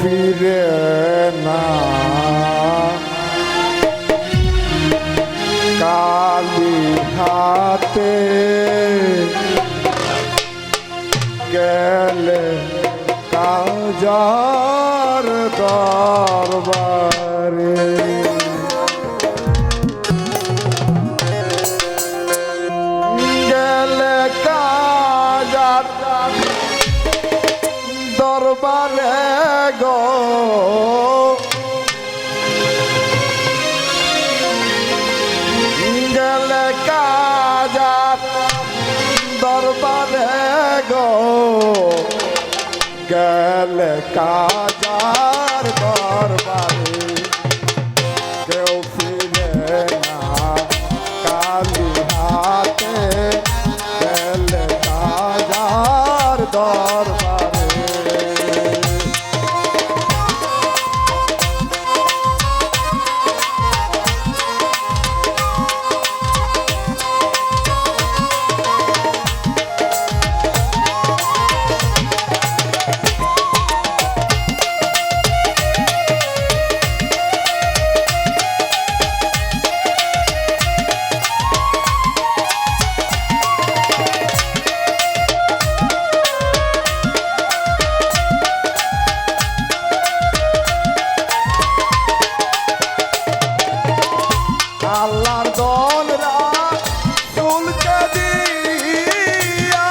ফিরে না কালি হাতে গেলে কাজার দরবারে গেলে কাজার দরবারে গো গেলে কাজার দরবারে গো গেলে কাজার দরবারে কেউ ফিরে না কালি হাতে গেলে কাজার দরবারে আল্লাহর দলরা চুলকে দিয়া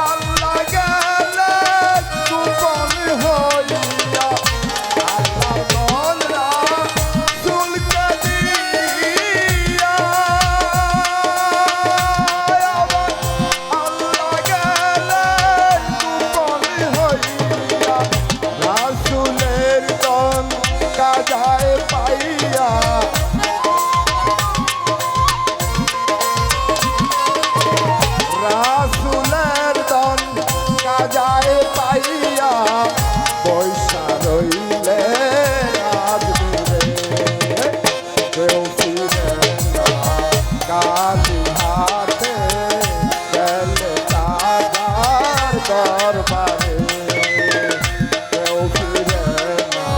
আল্লাহ গেলে গোপন হইয়া আল্লাহর দলরা চুলকে দিয়া আল্লাহ গেলে গোপন হইয়া রাসূলের দন কাজায় পাইয়া রাসূলের দন কাজায় পাইয়া পয়সা রইলে রাজদূরে কেউ ফিরে না কালি হাতে গেলে কাজার দরবারে কেউ ফিরে না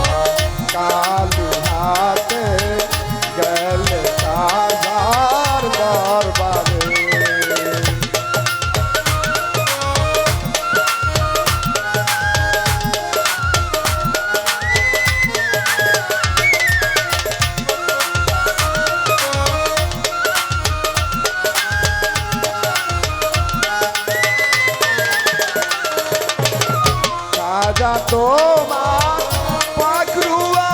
কালি হাতে গেলে কাজার দরবারে কাজা তোমার পাখরুয়া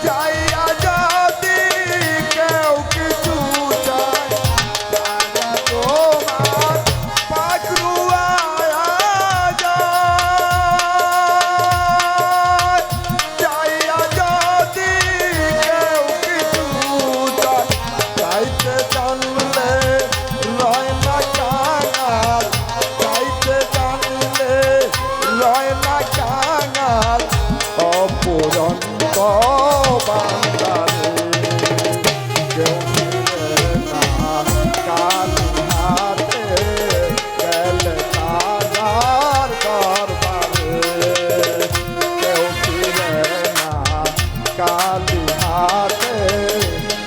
যাইয়া যদি কেউ কিছু চায় কাজা তোমার পাখরুয়া যাইয়া যদি কেউ কিছু চায় চাইতে জানলে রয় না কাঙাল চাইতে জানলে রয় না কাঙাল অপুরন্ত বান্দারে কেউ ফিরে না কালি হাতে গেলে কাজার দরবারে কেউ ফিরে না কালি হাতে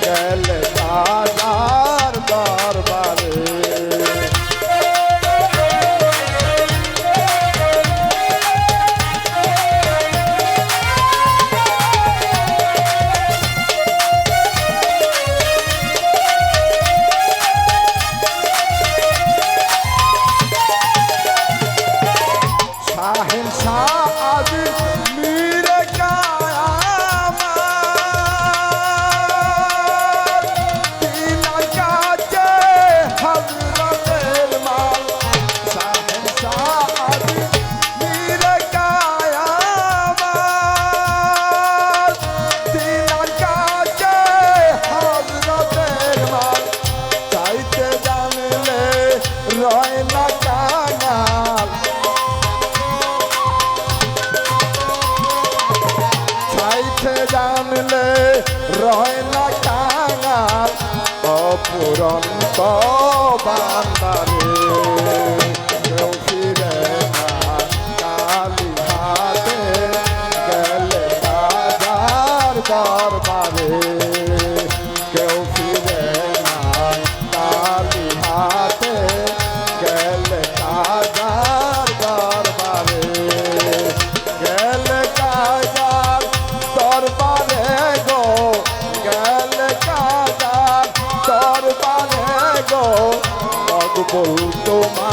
গেলে কাজার দরবারে শাহেন শাহ আদি মীরে কায়ামাত তিনার কাছে হযরতের মাল শাহেন শাহ আদি মীরে কায়ামাত তিনার কাছে হযরতের মাল চাইতে জানলে রয় না কাঙাল চাইতে জানলে রয় না কাঙাল পুরন্ত বান্দারে কেউ ফিরে না কালী হাতে গেলে রাজার দরবারে কেউ ফিরে না কালী হাতে গেলে রাজার দরবারে গেলে রাজার দরবারে গো গেলে রাজার দরবারে গো মকবুল তোমার